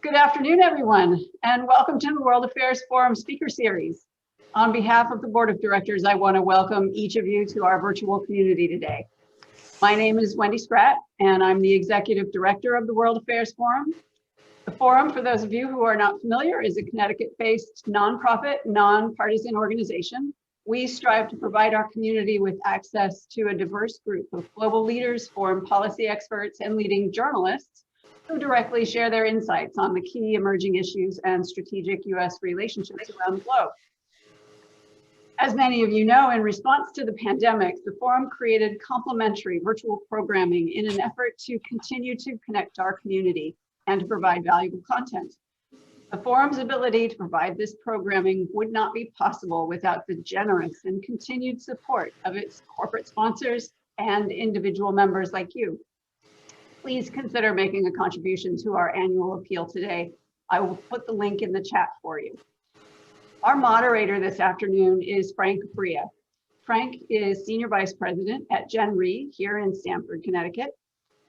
Good afternoon, everyone, and welcome to the World Affairs Forum Speaker Series. On behalf of the Board of Directors, I want to welcome each of you to our virtual community today. My name is Wendy Spratt, and I'm the Executive Director of the World Affairs Forum. The Forum, for those of you who are not familiar, is a Connecticut-based nonprofit, nonpartisan organization. We strive to provide our community with access to a diverse group of global leaders, foreign policy experts, and leading journalists who directly share their insights on the key emerging issues and strategic U.S. relationships around the globe. As many of you know, in response to the pandemic, the Forum created complimentary virtual programming in an effort to continue to connect our community and to provide valuable content. The Forum's ability to provide this programming would not be possible without the generous and continued support of its corporate sponsors and individual members like you. Please consider making a contribution to our annual appeal today. I will put the link in the chat for you. Our moderator this afternoon is Frank Bria. Frank is Senior Vice President at Gen Re here in Stamford, Connecticut.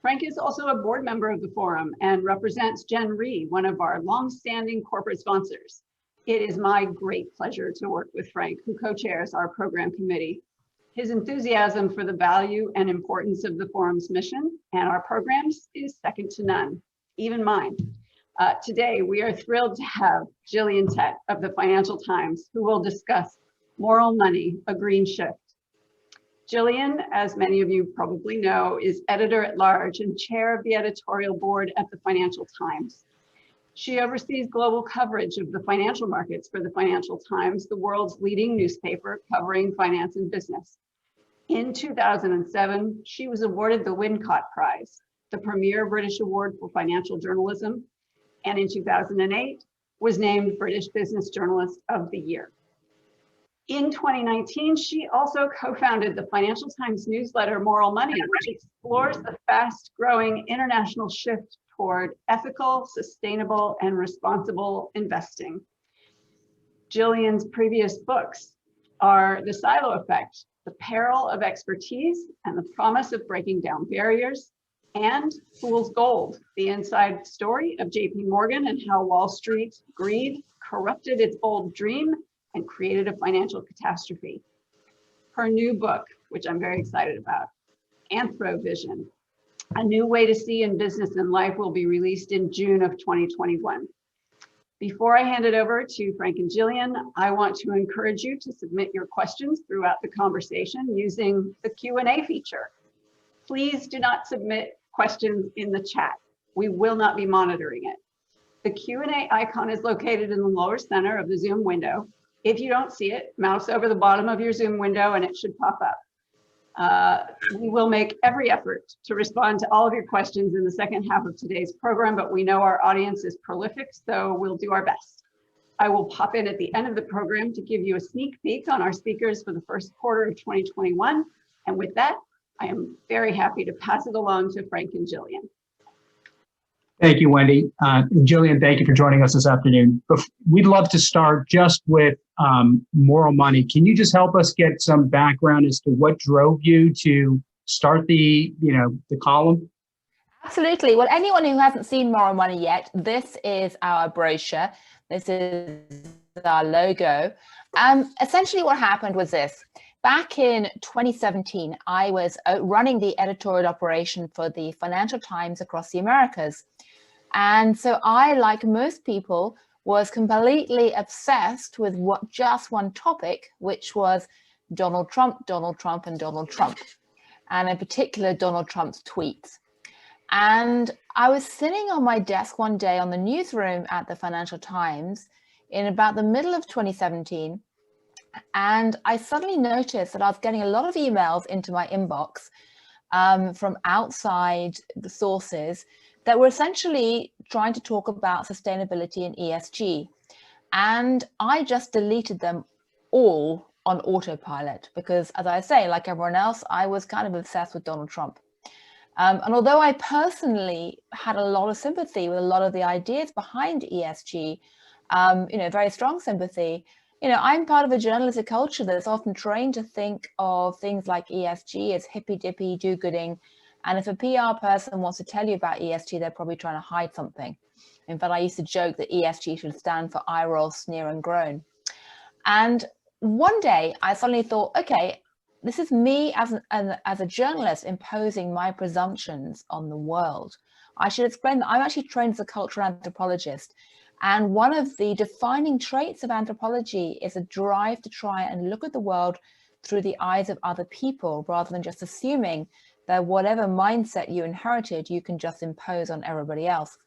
Frank is also a board member of the Forum and represents Gen Re, one of our longstanding corporate sponsors. It is my great pleasure to work with Frank, who co-chairs our program committee. His enthusiasm for the value and importance of the Forum's mission and our programs is second to none, even mine. Today, we are thrilled to have Gillian Tett of the Financial Times, who will discuss Moral Money, a Green Shift. Gillian, as many of you probably know, is editor-at-large and chair of the editorial board at the Financial Times. She oversees global coverage of the financial markets for the Financial Times, the world's leading newspaper covering finance and business. In 2007, she was awarded the Wincott Prize, the premier British award for financial journalism, and in 2008 was named British Business Journalist of the Year. In 2019, she also co-founded the Financial Times newsletter Moral Money, which explores the fast-growing international shift toward ethical, sustainable, and responsible investing. Gillian's previous books are The Silo Effect, The Peril of Expertise and the Promise of Breaking Down Barriers, and Fool's Gold, the inside story of JP Morgan and how Wall Street greed corrupted its bold dream and created a financial catastrophe. Her new book, which I'm very excited about, Anthrovision, A New Way to See in Business and Life, will be released in June of 2021. Before I hand it over to Frank and Gillian, I want to encourage you to submit your questions throughout the conversation using the Q&A feature. Please do not submit questions in the chat. We will not be monitoring it. The Q&A icon is located in the lower center of the Zoom window. If you don't see it, mouse over the bottom of your Zoom window and it should pop up. We will make every effort to respond to all of your questions in the second half of today's program, but we know our audience is prolific, so we'll do our best. I will pop in at the end of the program to give you a sneak peek on our speakers for the first quarter of 2021. And with that, I am very happy to pass it along to Frank and Gillian. Thank you, Wendy. Gillian, thank you for joining us this afternoon. We'd love to start just with Moral Money. Can you just help us get some background as to what drove you to start the column? Absolutely. Well, anyone who hasn't seen Moral Money yet, this is our brochure. This is our logo. Essentially what happened was this. Back in 2017, I was running the editorial operation for the Financial Times across the Americas. And so I, like most people, was completely obsessed with just one topic, which was Donald Trump, Donald Trump, and Donald Trump, and in particular, Donald Trump's tweets. And I was sitting on my desk one day on the newsroom at the Financial Times in about the middle of 2017, and I suddenly noticed that I was getting a lot of emails into my inbox from outside the sources that were essentially trying to talk about sustainability and ESG. And I just deleted them all on autopilot because, as I say, like everyone else, I was kind of obsessed with Donald Trump. And although I personally had a lot of sympathy with a lot of the ideas behind ESG, very strong sympathy, I'm part of a journalistic culture that's often trained to think of things like ESG as hippy-dippy do-gooding And if a PR person wants to tell you about ESG, they're probably trying to hide something. In fact, I used to joke that ESG should stand for eye roll, sneer, and groan. And one day I suddenly thought, okay, this is me as a journalist imposing my presumptions on the world. I should explain that I'm actually trained as a cultural anthropologist. And one of the defining traits of anthropology is a drive to try and look at the world through the eyes of other people, rather than just assuming that whatever mindset you inherited, you can just impose on everybody else.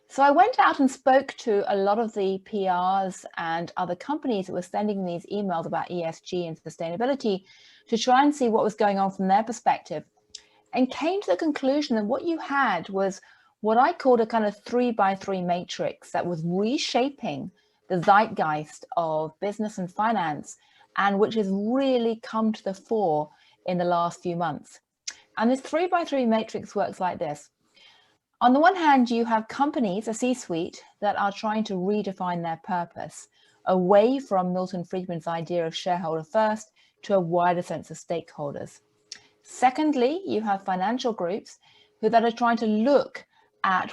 So I went out and spoke to a lot of the PRs and other companies that were sending these emails about ESG and sustainability to try and see what was going on from their perspective, and came to the conclusion that what you had was what I called a kind of 3x3 matrix that was reshaping the zeitgeist of business and finance, and which has really come to the fore in the last few months. And this 3x3 matrix works like this. On the one hand, you have companies, a C-suite, that are trying to redefine their purpose away from Milton Friedman's idea of shareholder first to a wider sense of stakeholders. Secondly, you have financial groups that are trying to look at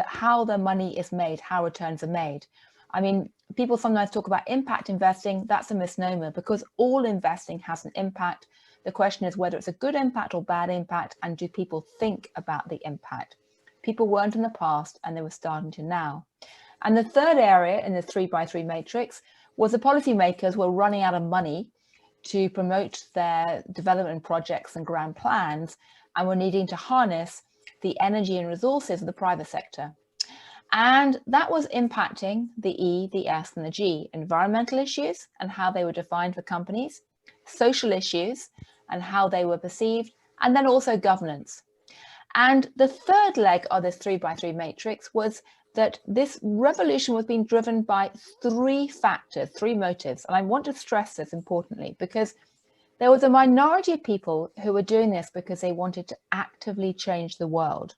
how the money is made, how returns are made. I mean, people sometimes talk about impact investing. That's a misnomer, because all investing has an impact. The question is whether it's a good impact or bad impact, and do people think about the impact? People weren't in the past, and they were starting to now. And the third area in the 3x3 matrix was the policymakers were running out of money to promote their development projects and grand plans, and were needing to harness the energy and resources of the private sector. And that was impacting the E, the S, and the G: environmental issues and how they were defined for companies, social issues and how they were perceived, and then also governance. And the third leg of this 3x3 matrix was that this revolution was being driven by three factors, three motives. And I want to stress this importantly, because there was a minority of people who were doing this because they wanted to actively change the world.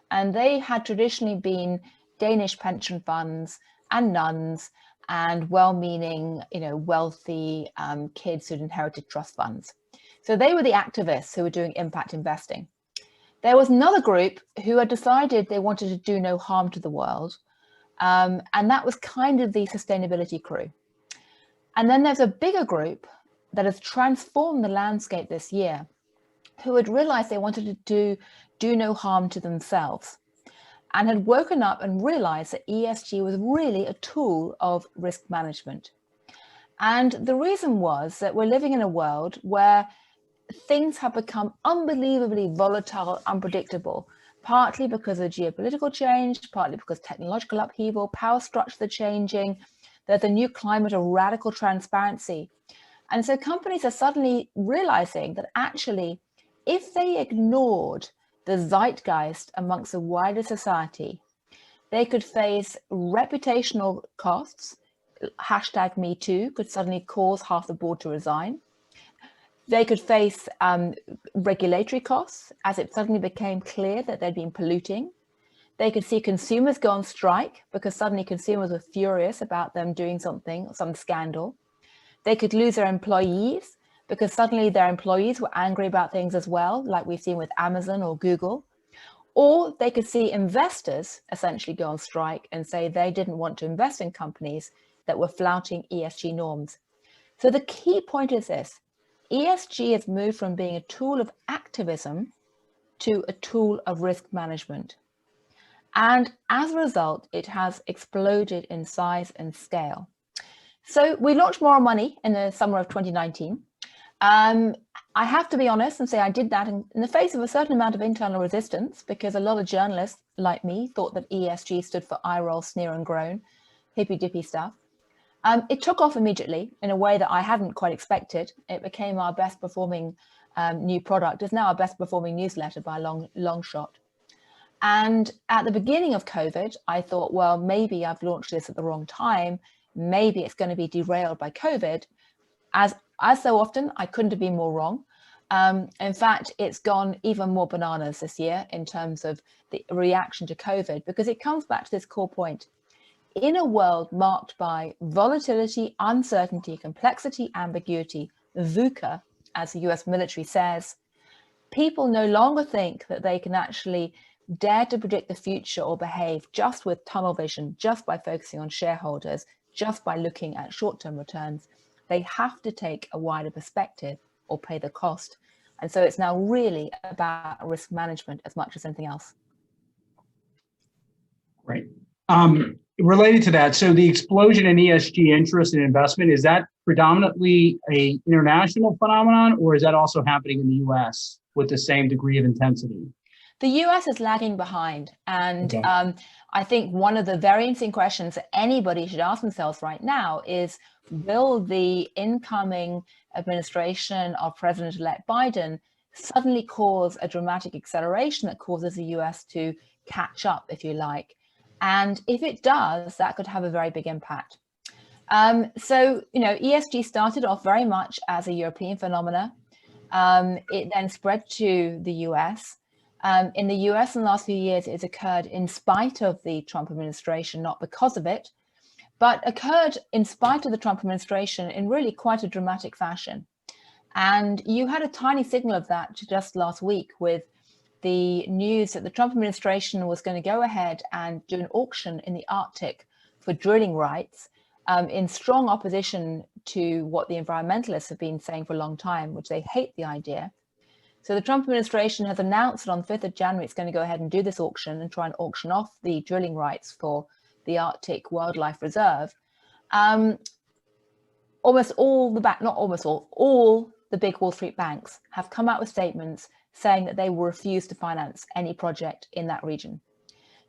And they had traditionally been Danish pension funds and nuns and well-meaning, wealthy kids who'd inherited trust funds. So they were the activists who were doing impact investing. There was another group who had decided they wanted to do no harm to the world. And that was kind of the sustainability crew. And then there's a bigger group that has transformed the landscape this year, who had realized they wanted to do no harm to themselves, and had woken up and realized that ESG was really a tool of risk management. And the reason was that we're living in a world where things have become unbelievably volatile, unpredictable, partly because of geopolitical change, partly because technological upheaval, power structures are changing. There's a new climate of radical transparency. And so companies are suddenly realizing that actually, if they ignored the zeitgeist amongst the wider society, they could face reputational costs. #MeToo could suddenly cause half the board to resign. They could face regulatory costs, as it suddenly became clear that they'd been polluting. They could see consumers go on strike because suddenly consumers were furious about them doing something, some scandal. They could lose their employees because suddenly their employees were angry about things as well, like we've seen with Amazon or Google. Or they could see investors essentially go on strike and say they didn't want to invest in companies that were flouting ESG norms. So the key point is this: ESG has moved from being a tool of activism to a tool of risk management. And as a result, it has exploded in size and scale. So we launched More Money in the summer of 2019. I have to be honest and say I did that in the face of a certain amount of internal resistance, because a lot of journalists like me thought that ESG stood for eye roll, sneer and groan, hippy dippy stuff. It took off immediately in a way that I hadn't quite expected. It became our best performing new product. It's now our best performing newsletter by a long shot. And at the beginning of COVID, I thought, well, maybe I've launched this at the wrong time. Maybe it's going to be derailed by COVID. As so often, I couldn't have been more wrong. In fact, it's gone even more bananas this year in terms of the reaction to COVID, because it comes back to this core point. In a world marked by volatility, uncertainty, complexity, ambiguity, VUCA, as the US military says, people no longer think that they can actually dare to predict the future or behave just with tunnel vision, just by focusing on shareholders, just by looking at short-term returns. They have to take a wider perspective or pay the cost. And so it's now really about risk management as much as anything else. Right. Related to that, so the explosion in ESG interest and investment, is that predominantly an international phenomenon, or is that also happening in the US with the same degree of intensity? The US is lagging behind. And Okay. I think one of the very interesting questions that anybody should ask themselves right now is, will the incoming administration of President-elect Biden suddenly cause a dramatic acceleration that causes the US to catch up, if you like? And if it does, that could have a very big impact. So, you know, ESG started off very much as a European phenomena. It then spread to the US. In the US in the last few years, it's occurred in spite of the Trump administration, not because of it, but occurred in spite of the Trump administration in really quite a dramatic fashion. And you had a tiny signal of that just last week with the news that the Trump administration was going to go ahead and do an auction in the Arctic for drilling rights, in strong opposition to what the environmentalists have been saying for a long time, which they hate the idea. So the Trump administration has announced that on the 5th of January, it's going to go ahead and do this auction and try and auction off the drilling rights for the Arctic Wildlife Reserve. Almost all all the big Wall Street banks have come out with statements saying that they will refuse to finance any project in that region.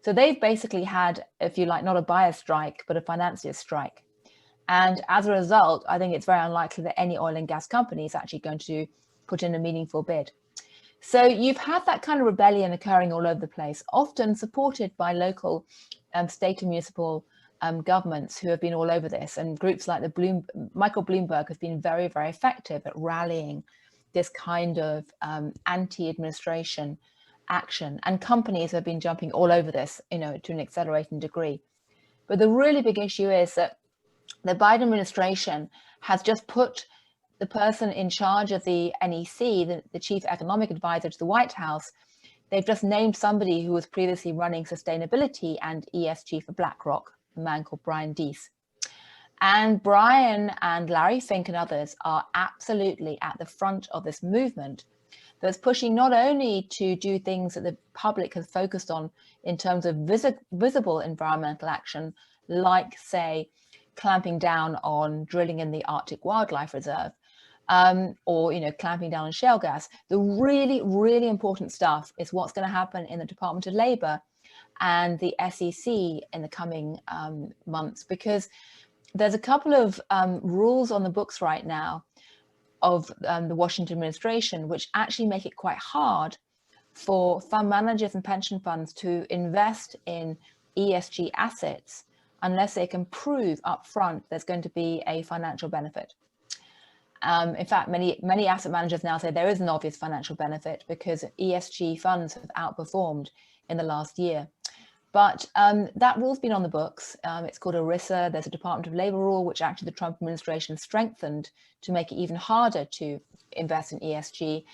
So they've basically had, if you like, not a buyer strike, but a financier strike. And as a result, I think it's very unlikely that any oil and gas company is actually going to put in a meaningful bid. So you've had that kind of rebellion occurring all over the place, often supported by local state and municipal governments who have been all over this. And groups like Michael Bloomberg has been very, very effective at rallying this kind of anti-administration action. And companies have been jumping all over this, you know, to an accelerating degree. But the really big issue is that the Biden administration has just put the person in charge of the NEC, the chief economic advisor to the White House. They've just named somebody who was previously running sustainability and ESG for BlackRock, a man called Brian Deese. And Brian and Larry Fink and others are absolutely at the front of this movement that's pushing not only to do things that the public has focused on in terms of visible environmental action, like, say, clamping down on drilling in the Arctic Wildlife Reserve, or, you know, clamping down on shale gas. The really, really important stuff is what's going to happen in the Department of Labor and the SEC in the coming months, because there's a couple of rules on the books right now of the Washington administration, which actually make it quite hard for fund managers and pension funds to invest in ESG assets unless they can prove up front there's going to be a financial benefit. In fact, many asset managers now say there is an obvious financial benefit because ESG funds have outperformed in the last year. But that rule's been on the books. It's called ERISA. There's a Department of Labor rule, which actually the Trump administration strengthened to make it even harder to invest in ESG.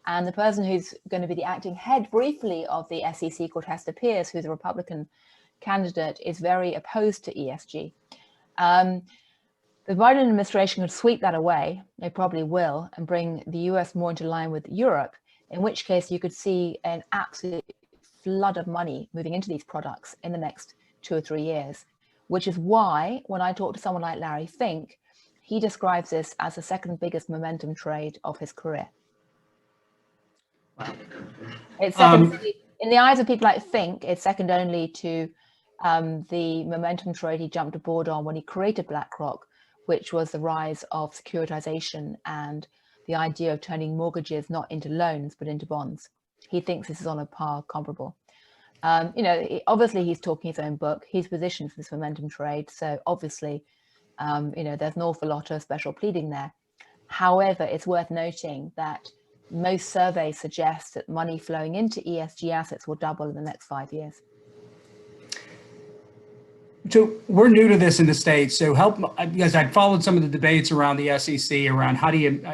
And the person who's going to be the acting head briefly of the SEC, called Hester Pierce, who's a Republican candidate, is very opposed to ESG. The Biden administration could sweep that away, they probably will, and bring the US more into line with Europe, in which case you could see an absolute flood of money moving into these products in the next 2 or 3 years, which is why when I talk to someone like Larry Fink, he describes this as the second biggest momentum trade of his career. Wow. It's second, in the eyes of people like Fink, it's second only to the momentum trade he jumped aboard on when he created BlackRock, which was the rise of securitization and the idea of turning mortgages not into loans, but into bonds. He thinks this is on a par comparable. You know, obviously he's talking his own book. He's positioned for this momentum trade. So obviously, you know, there's an awful lot of special pleading there. However, it's worth noting that most surveys suggest that money flowing into ESG assets will double in the next 5 years. So we're new to this in the States, so help, because I've followed some of the debates around the SEC, around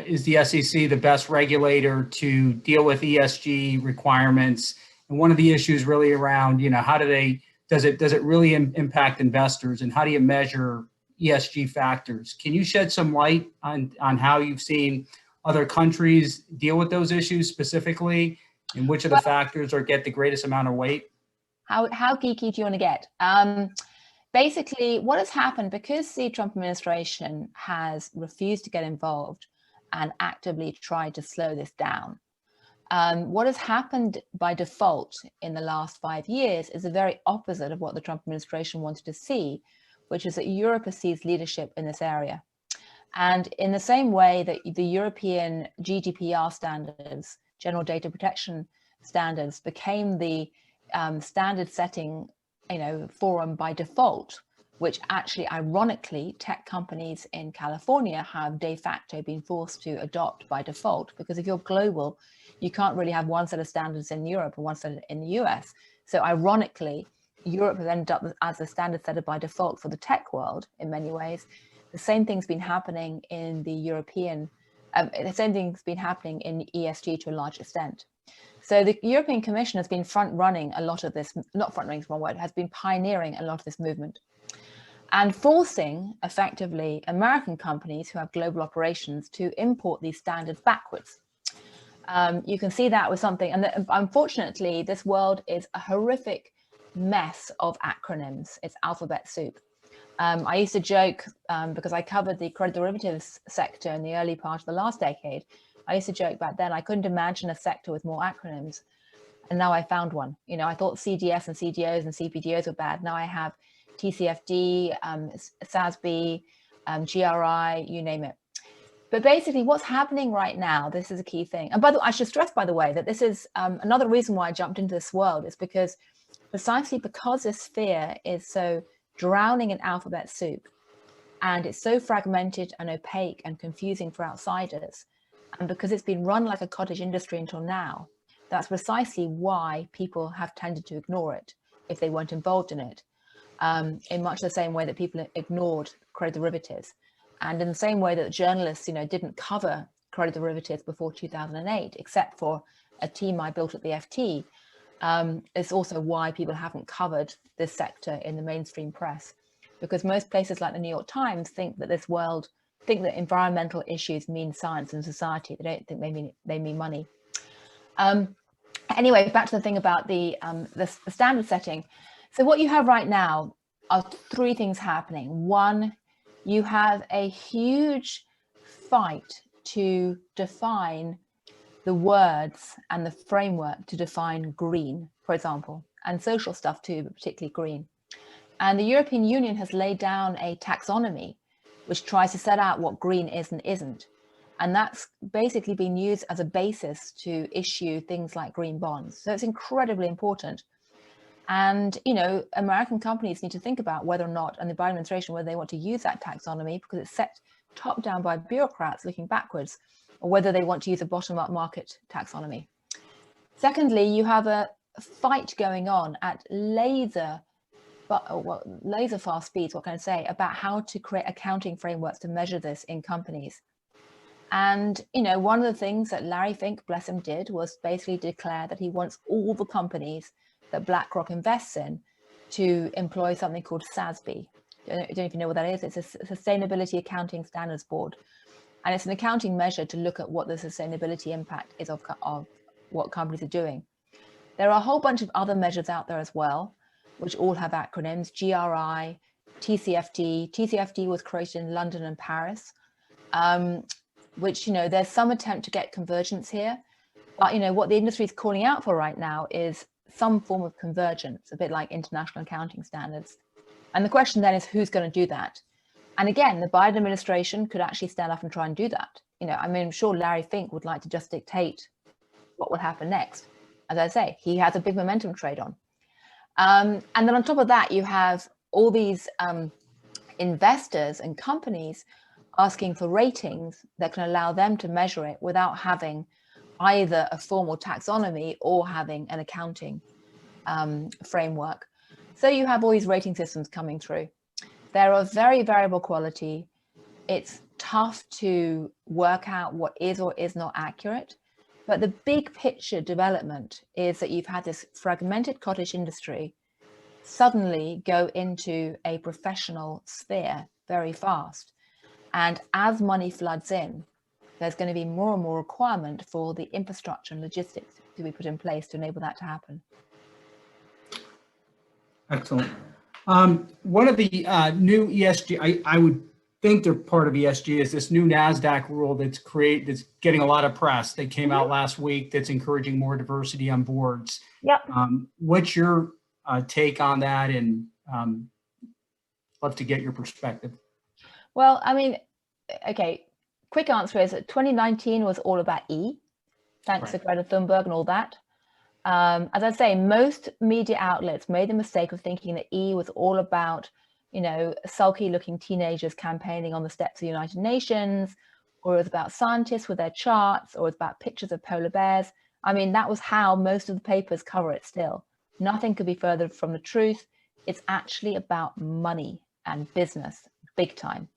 is the SEC the best regulator to deal with ESG requirements? And one of the issues really around, does it really impact investors, and how do you measure ESG factors? Can you shed some light on how you've seen other countries deal with those issues specifically, and which of the factors get the greatest amount of weight? How geeky do you want to get? Basically, what has happened, because the Trump administration has refused to get involved and actively tried to slow this down, what has happened by default in the last 5 years is the very opposite of what the Trump administration wanted to see, which is that Europe has seized leadership in this area. And in the same way that the European GDPR standards, General Data Protection Standards, became the standard setting forum by default, which actually, ironically, tech companies in California have de facto been forced to adopt by default, because if you're global, you can't really have one set of standards in Europe and one set in the US. So ironically, Europe has ended up as the standard setter by default for the tech world in many ways. The same thing's been happening in the European, the same thing's been happening in ESG to a large extent. So the European Commission has been front-running a lot of this, not front-running is one word, has been pioneering a lot of this movement and forcing, effectively, American companies who have global operations to import these standards backwards. You can see that with something, and unfortunately, this world is a horrific mess of acronyms. It's alphabet soup. I used to joke, because I covered the credit derivatives sector in the early part of the last decade, I used to joke back then, I couldn't imagine a sector with more acronyms. And now I found one. I thought CDS and CDOs and CPDOs were bad. Now I have TCFD, SASB, GRI, you name it. But basically what's happening right now, this is a key thing. And by the way, I should stress, by the way, that this is another reason why I jumped into this world is because precisely because this sphere is so drowning in alphabet soup, and it's so fragmented and opaque and confusing for outsiders, and because it's been run like a cottage industry until now, that's precisely why people have tended to ignore it if they weren't involved in it, in much the same way that people ignored credit derivatives, and in the same way that journalists, didn't cover credit derivatives before 2008, except for a team I built at the FT. It's also why people haven't covered this sector in the mainstream press, because most places like the New York Times think that that environmental issues mean science and society. They don't think they mean money. Anyway, back to the thing about the standard setting. So what you have right now are three things happening. One, you have a huge fight to define the words and the framework to define green, for example, and social stuff too, but particularly green. And the European Union has laid down a taxonomy which tries to set out what green is and isn't. And that's basically been used as a basis to issue things like green bonds. So it's incredibly important. And, American companies need to think about whether or not, and the Biden administration, whether they want to use that taxonomy because it's set top down by bureaucrats looking backwards, or whether they want to use a bottom-up market taxonomy. Secondly, you have a fight going on at laser fast speeds, what can I say, about how to create accounting frameworks to measure this in companies. And, one of the things that Larry Fink, bless him, did was basically declare that he wants all the companies that BlackRock invests in to employ something called SASB. I don't know if you know what that is. It's a Sustainability Accounting Standards Board. And it's an accounting measure to look at what the sustainability impact is of what companies are doing. There are a whole bunch of other measures out there as well, which all have acronyms: GRI, TCFD. TCFD was created in London and Paris, which, there's some attempt to get convergence here. But, what the industry is calling out for right now is some form of convergence, a bit like international accounting standards. And the question then is, who's going to do that? And again, the Biden administration could actually stand up and try and do that. I'm sure Larry Fink would like to just dictate what will happen next. As I say, he has a big momentum trade on. And then on top of that, you have all these investors and companies asking for ratings that can allow them to measure it without having either a formal taxonomy or having an accounting framework. So you have all these rating systems coming through. They're of very variable quality. It's tough to work out what is or is not accurate. But the big picture development is that you've had this fragmented cottage industry suddenly go into a professional sphere very fast. And as money floods in, there's going to be more and more requirement for the infrastructure and logistics to be put in place to enable that to happen. Excellent. One of the new ESG, I would think they're part of ESG, is this new NASDAQ rule that's getting a lot of press that came out last week that's encouraging more diversity on boards. Yep. What's your take on that? And love to get your perspective. Well, I mean, okay, quick answer is that 2019 was all about E, thanks to Greta Thunberg and all that. As I say, most media outlets made the mistake of thinking that E was all about, you know, sulky looking teenagers campaigning on the steps of the United Nations, or it was about scientists with their charts, or it was about pictures of polar bears. I mean, that was how most of the papers cover it still. Nothing could be further from the truth. It's actually about money and business, big time.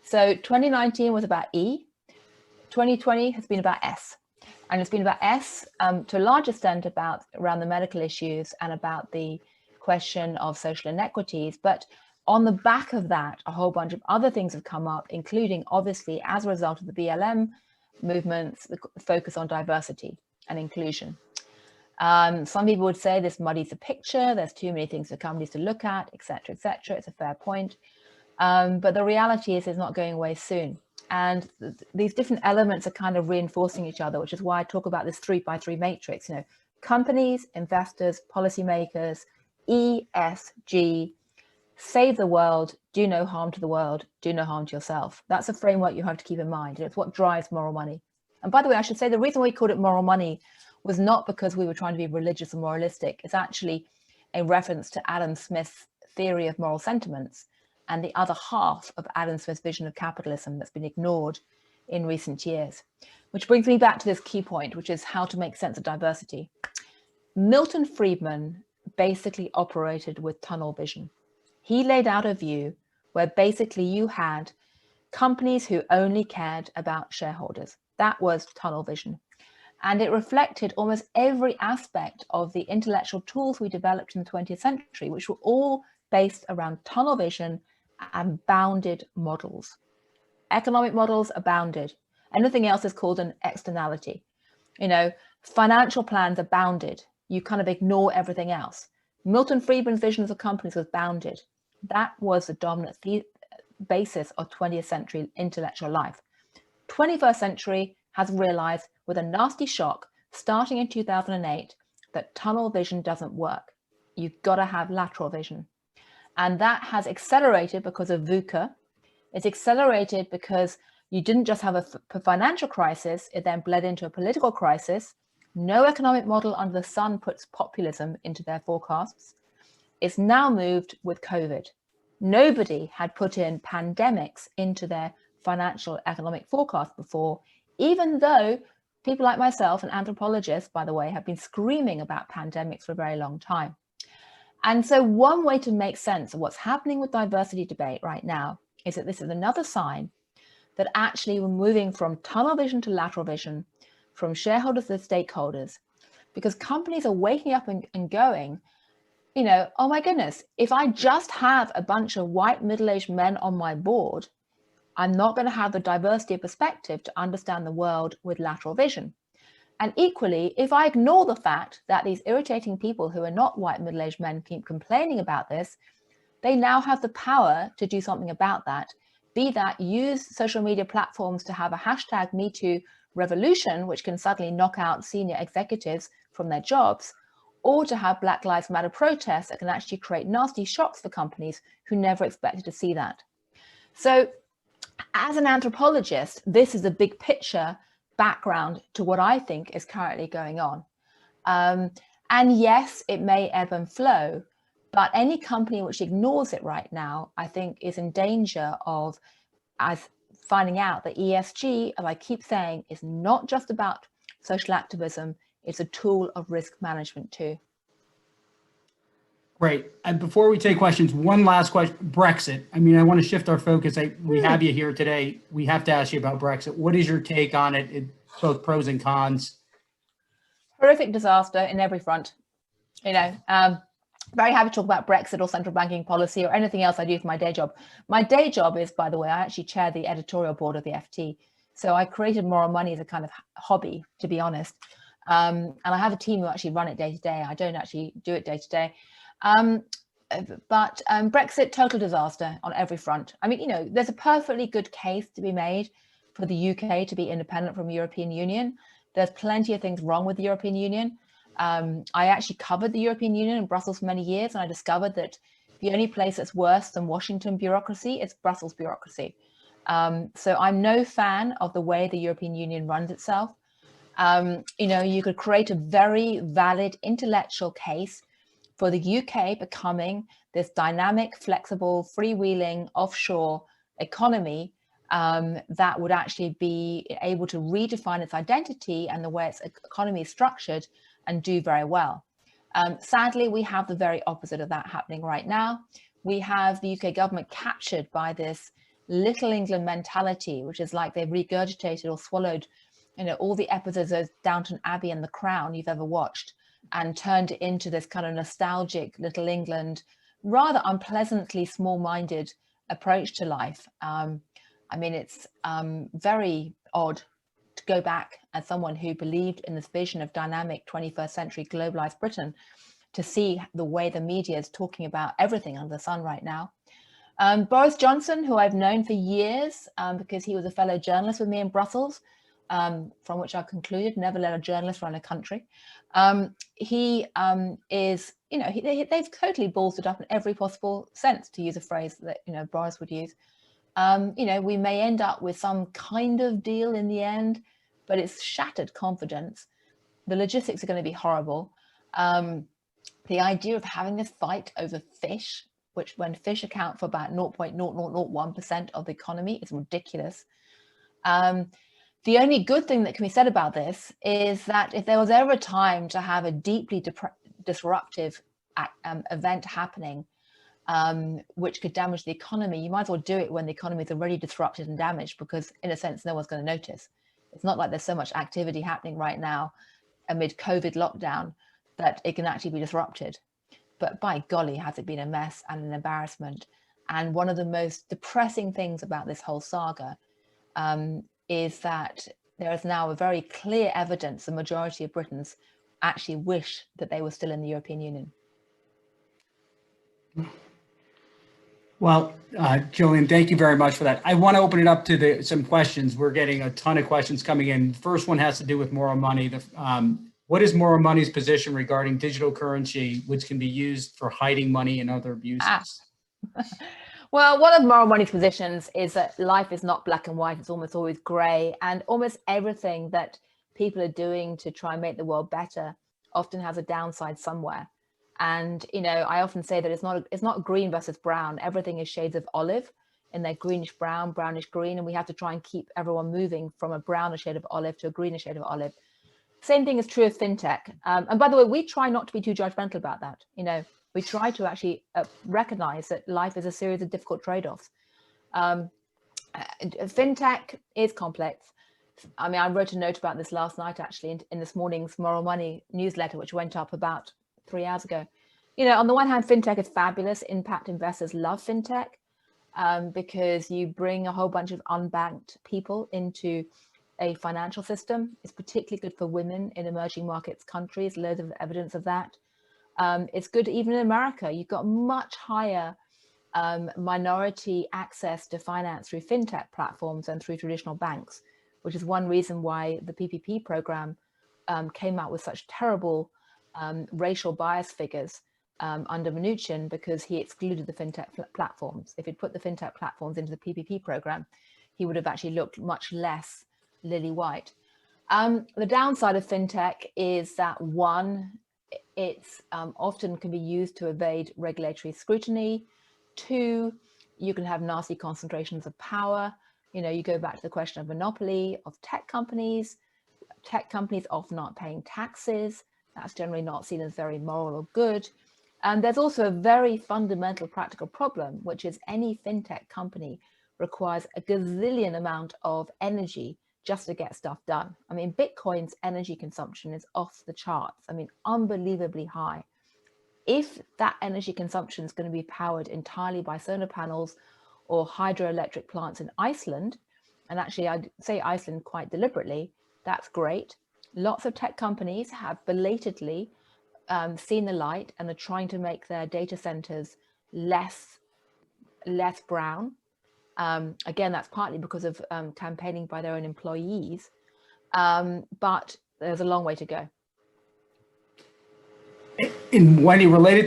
So 2019 was about E, 2020 has been about S. And it's been about S to a large extent around the medical issues and about the question of social inequities. But on the back of that, a whole bunch of other things have come up, including obviously as a result of the BLM movements, the focus on diversity and inclusion. Some people would say this muddies the picture, there's too many things for companies to look at, et cetera, et cetera. It's a fair point. But the reality is it's not going away soon. And these different elements are kind of reinforcing each other, which is why I talk about this 3x3 matrix, you know, companies, investors, policymakers, ESG, save the world, do no harm to the world, do no harm to yourself. That's a framework you have to keep in mind. It's what drives moral money. And by the way, I should say the reason we called it moral money was not because we were trying to be religious and moralistic. It's actually a reference to Adam Smith's theory of moral sentiments and the other half of Adam Smith's vision of capitalism that's been ignored in recent years. Which brings me back to this key point, which is how to make sense of diversity. Milton Friedman basically operated with tunnel vision. He laid out a view where basically you had companies who only cared about shareholders. That was tunnel vision. And it reflected almost every aspect of the intellectual tools we developed in the 20th century, which were all based around tunnel vision and bounded models. Economic models are bounded. Anything else is called an externality. You know, financial plans are bounded. You kind of ignore everything else. Milton Friedman's vision of companies was bounded. That was the dominant basis of 20th century intellectual life. 21st century has realized with a nasty shock starting in 2008 that tunnel vision doesn't work. You've got to have lateral vision. And that has accelerated because of VUCA. It's accelerated because you didn't just have a financial crisis, it then bled into a political crisis. No economic model under the sun puts populism into their forecasts. It's now moved with COVID. Nobody had put in pandemics into their financial economic forecast before, even though people like myself and anthropologists, by the way, have been screaming about pandemics for a very long time. And so one way to make sense of what's happening with diversity debate right now is that this is another sign that actually we're moving from tunnel vision to lateral vision, from shareholders to stakeholders, because companies are waking up and going, you know, oh my goodness, if I just have a bunch of white middle-aged men on my board, I'm not going to have the diversity of perspective to understand the world with lateral vision. And equally, if I ignore the fact that these irritating people who are not white middle-aged men keep complaining about this, they now have the power to do something about that. Be that use social media platforms to have a hashtag #MeToo revolution, which can suddenly knock out senior executives from their jobs, or to have Black Lives Matter protests that can actually create nasty shocks for companies who never expected to see that. So as an anthropologist, this is a big picture background to what I think is currently going on. And yes, it may ebb and flow, but any company which ignores it right now, I think is in danger of finding out that ESG, as I keep saying, is not just about social activism, it's a tool of risk management too. Great. And before we take questions, one last question, Brexit. I mean, I want to shift our focus. We have you here today. We have to ask you about Brexit. What is your take on it, both pros and cons? Horrific disaster in every front. Very happy to talk about Brexit or central banking policy or anything else I do for my day job. My day job is, by the way, I actually chair the editorial board of the FT. So I created Moral Money as a kind of hobby, to be honest. And I have a team who actually run it day to day. I don't actually do it day to day. But Brexit, total disaster on every front. I mean, there's a perfectly good case to be made for the UK to be independent from the European Union. There's plenty of things wrong with the European Union. I actually covered the European Union in Brussels for many years, and I discovered that the only place that's worse than Washington bureaucracy is Brussels bureaucracy. So I'm no fan of the way the European Union runs itself. You could create a very valid intellectual case for the UK becoming this dynamic, flexible, freewheeling offshore economy that would actually be able to redefine its identity and the way its economy is structured and do very well. Sadly, we have the very opposite of that happening right now. We have the UK government captured by this Little England mentality, which is like they've regurgitated or swallowed, all the episodes of Downton Abbey and The Crown you've ever watched, and turned it into this kind of nostalgic Little England, rather unpleasantly small-minded approach to life. I mean, it's very odd to go back as someone who believed in this vision of dynamic 21st century globalized Britain to see the way the media is talking about everything under the sun right now. Boris Johnson, who I've known for years because he was a fellow journalist with me in Brussels, from which I concluded never let a journalist run a country. He is, they've totally ballsed it up in every possible sense, to use a phrase that, Boris would use. We may end up with some kind of deal in the end, but it's shattered confidence. The logistics are going to be horrible. The idea of having this fight over fish, which when fish account for about 0.0001% of the economy, is ridiculous. The only good thing that can be said about this is that if there was ever a time to have a deeply disruptive event happening, which could damage the economy, you might as well do it when the economy is already disrupted and damaged, because in a sense, no one's going to notice. It's not like there's so much activity happening right now amid COVID lockdown that it can actually be disrupted. But by golly, has it been a mess and an embarrassment. And one of the most depressing things about this whole saga is that there is now a very clear evidence the majority of Britons actually wish that they were still in the European Union. Well, Gillian, thank you very much for that. I want to open it up to some questions. We're getting a ton of questions coming in. The first one has to do with Moral Money. What is Moral Money's position regarding digital currency, which can be used for hiding money and other abuses? Well, one of Moral Money's positions is that life is not black and white. It's almost always gray, and almost everything that people are doing to try and make the world better often has a downside somewhere. And, I often say that it's not green versus brown. Everything is shades of olive, and they're greenish brown, brownish green. And we have to try and keep everyone moving from a browner shade of olive to a greener shade of olive. Same thing is true of fintech. And by the way, we try not to be too judgmental about that. We try to actually recognize that life is a series of difficult trade-offs. Fintech is complex. I mean, I wrote a note about this last night, actually, in this morning's Moral Money newsletter, which went up about 3 hours ago. On the one hand, fintech is fabulous. Impact investors love fintech because you bring a whole bunch of unbanked people into a financial system. It's particularly good for women in emerging markets countries. Loads of evidence of that. It's good even in America. You've got much higher minority access to finance through fintech platforms and through traditional banks, which is one reason why the PPP program came out with such terrible racial bias figures under Mnuchin, because he excluded the fintech platforms. If he'd put the fintech platforms into the PPP program, he would have actually looked much less lily white. The downside of fintech is that, one, it's often can be used to evade regulatory scrutiny. Two, you can have nasty concentrations of power. You go back to the question of monopoly of tech companies. Tech companies often aren't paying taxes. That's generally not seen as very moral or good. And there's also a very fundamental practical problem, which is any fintech company requires a gazillion amount of energy just to get stuff done. I mean, Bitcoin's energy consumption is off the charts. I mean, unbelievably high. If that energy consumption is going to be powered entirely by solar panels or hydroelectric plants in Iceland, and actually I'd say Iceland quite deliberately, that's great. Lots of tech companies have belatedly seen the light and are trying to make their data centers less brown. Again, that's partly because of campaigning by their own employees, but there's a long way to go. And Wendy,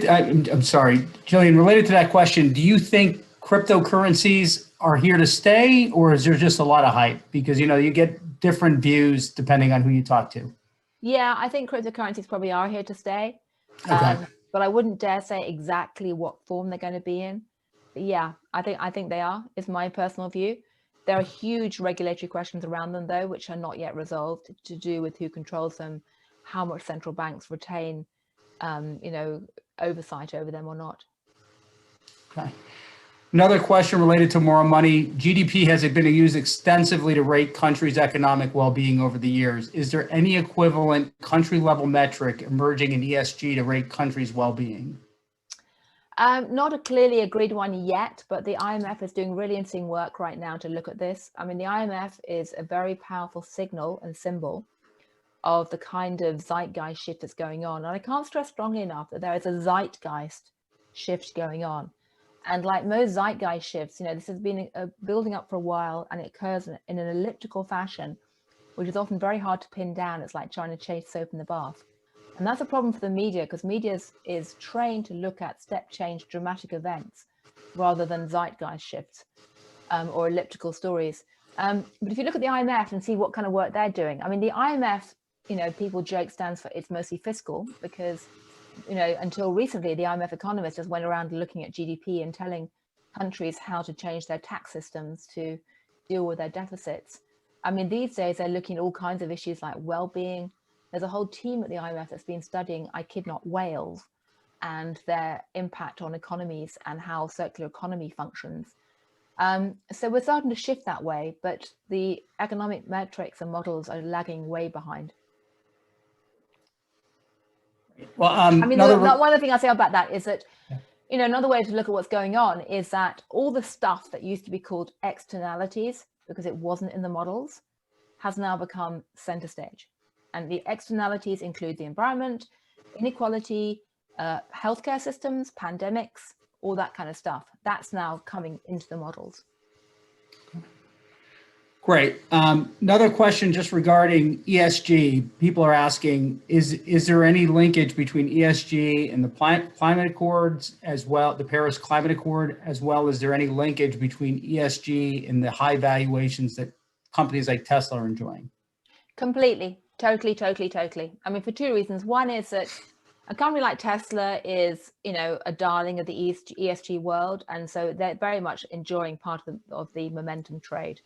I'm sorry, Gillian, related to that question, do you think cryptocurrencies are here to stay, or is there just a lot of hype? Because, you get different views depending on who you talk to. Yeah, I think cryptocurrencies probably are here to stay. Okay. But I wouldn't dare say exactly what form they're going to be in. But yeah, I think they are, is my personal view. There are huge regulatory questions around them, though, which are not yet resolved, to do with who controls them, how much central banks retain oversight over them or not. Okay. Another question related to moral money. GDP has been used extensively to rate countries' economic well-being over the years. Is there any equivalent country-level metric emerging in ESG to rate countries' well-being? Not a clearly agreed one yet, but the IMF is doing really interesting work right now to look at this. I mean, the IMF is a very powerful signal and symbol of the kind of zeitgeist shift that's going on. And I can't stress strongly enough that there is a zeitgeist shift going on. And like most zeitgeist shifts, this has been building up for a while, and it occurs in an elliptical fashion, which is often very hard to pin down. It's like trying to chase soap in the bath. And that's a problem for the media, because media is trained to look at step change dramatic events rather than zeitgeist shifts or elliptical stories. But if you look at the IMF and see what kind of work they're doing, I mean, the IMF, people joke, stands for it's mostly fiscal, because until recently, the IMF economists just went around looking at GDP and telling countries how to change their tax systems to deal with their deficits. I mean, these days they're looking at all kinds of issues like well-being. There's a whole team at the IMF that's been studying, I kid not, whales and their impact on economies and how circular economy functions. So we're starting to shift that way, but the economic metrics and models are lagging way behind. Well, I mean, one other thing I'll say about that is that, another way to look at what's going on is that all the stuff that used to be called externalities, because it wasn't in the models, has now become center stage. And the externalities include the environment, inequality, healthcare systems, pandemics, all that kind of stuff. That's now coming into the models. Great. Another question just regarding ESG. People are asking, is there any linkage between ESG and the climate accords as well, the Paris Climate Accord, as well as there any linkage between ESG and the high valuations that companies like Tesla are enjoying? Completely, totally. I mean, for two reasons. One is that a company like Tesla is, a darling of the ESG world. And so they're very much enjoying part of the momentum trade.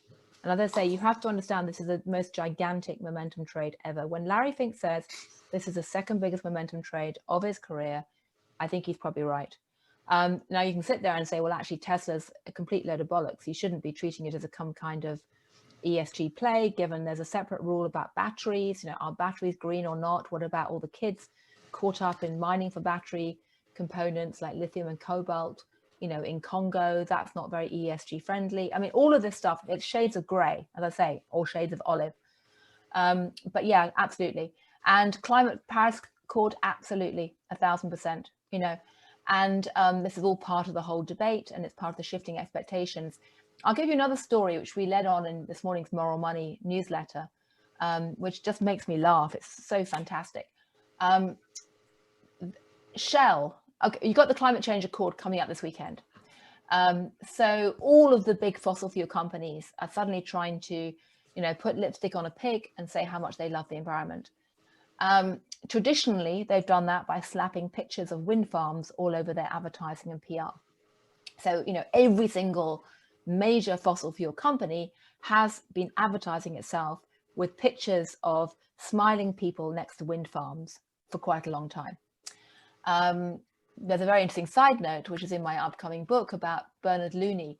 And as I say, you have to understand this is the most gigantic momentum trade ever. When Larry Fink says this is the second biggest momentum trade of his career, I think he's probably right. Now you can sit there and say, well, actually Tesla's a complete load of bollocks. You shouldn't be treating it as some kind of ESG play, given there's a separate rule about batteries. Are batteries green or not? What about all the kids caught up in mining for battery components like lithium and cobalt? In Congo, that's not very ESG friendly. I mean, all of this stuff, it's shades of gray, as I say, or shades of olive. But yeah, absolutely. And Paris Accord, absolutely, 1,000%, and this is all part of the whole debate, and it's part of the shifting expectations. I'll give you another story, which we led on in this morning's Moral Money newsletter, which just makes me laugh. It's so fantastic. Shell. Okay, you got the climate change accord coming up this weekend. So all of the big fossil fuel companies are suddenly trying to, put lipstick on a pig and say how much they love the environment. Traditionally, they've done that by slapping pictures of wind farms all over their advertising and PR. So, every single major fossil fuel company has been advertising itself with pictures of smiling people next to wind farms for quite a long time. there's a very interesting side note, which is in my upcoming book, about Bernard Looney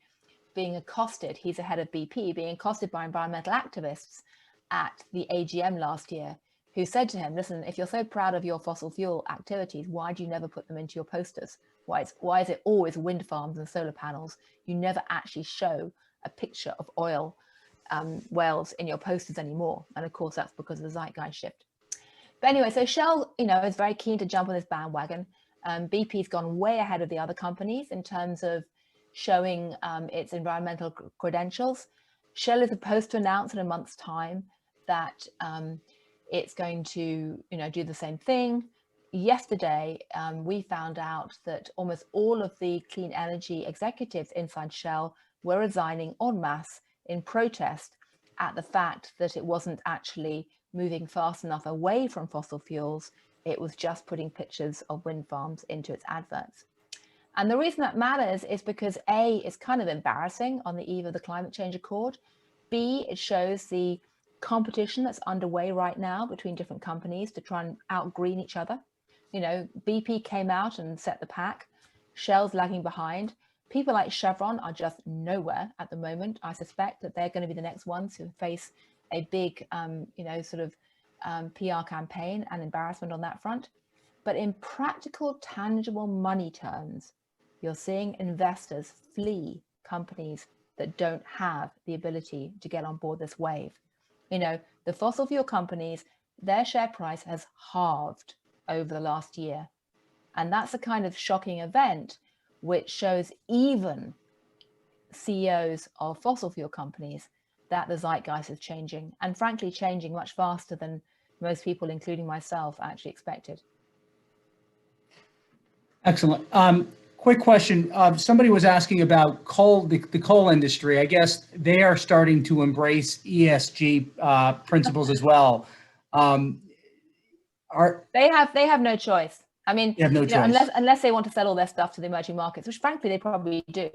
being accosted. He's the head of BP, being accosted by environmental activists at the AGM last year, who said to him, listen, if you're so proud of your fossil fuel activities, why do you never put them into your posters? Why is it always wind farms and solar panels? You never actually show a picture of oil wells in your posters anymore. And of course, that's because of the zeitgeist shift. But anyway, so Shell, is very keen to jump on this bandwagon. BP's gone way ahead of the other companies in terms of showing its environmental credentials. Shell is supposed to announce in a month's time that it's going to, do the same thing. Yesterday, we found out that almost all of the clean energy executives inside Shell were resigning en masse in protest at the fact that it wasn't actually moving fast enough away from fossil fuels. It was just putting pictures of wind farms into its adverts. And the reason that matters is because A, it's kind of embarrassing on the eve of the climate change accord. B, it shows the competition that's underway right now between different companies to try and out-green each other. BP came out and set the pack. Shell's lagging behind. People like Chevron are just nowhere at the moment. I suspect that they're going to be the next ones who face a big, PR campaign and embarrassment on that front. But in practical, tangible money terms, you're seeing investors flee companies that don't have the ability to get on board this wave. The fossil fuel companies, their share price has halved over the last year. And that's a kind of shocking event, which shows even CEOs of fossil fuel companies that the zeitgeist is changing, and frankly, changing much faster than most people, including myself, actually expected. Excellent. Quick question. Somebody was asking about coal, the coal industry. I guess they are starting to embrace ESG principles as well. They have no choice. I mean, they have no choice. Unless they want to sell all their stuff to the emerging markets, which frankly they probably do.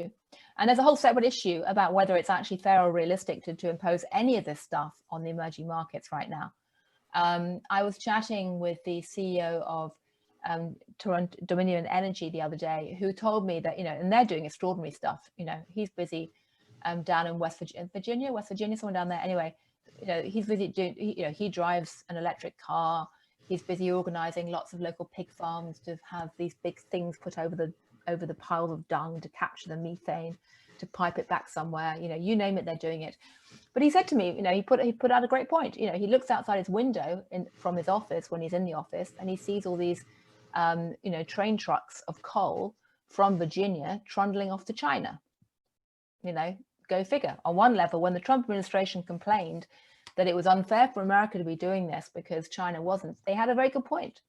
And there's a whole separate issue about whether it's actually fair or realistic to impose any of this stuff on the emerging markets right now. I was chatting with the CEO of Toronto Dominion Energy the other day, who told me that, and they're doing extraordinary stuff. He's busy down in West Virginia, somewhere down there. Anyway, he's busy doing, he drives an electric car. He's busy organizing lots of local pig farms to have these big things put over the piles of dung to capture the methane, to pipe it back somewhere. You name it, they're doing it. But he said to me, he put out a great point. He looks outside his window from his office when he's in the office, and he sees all these train trucks of coal from Virginia trundling off to China. Go figure. On one level, when the Trump administration complained that it was unfair for America to be doing this because China wasn't, they had a very good point,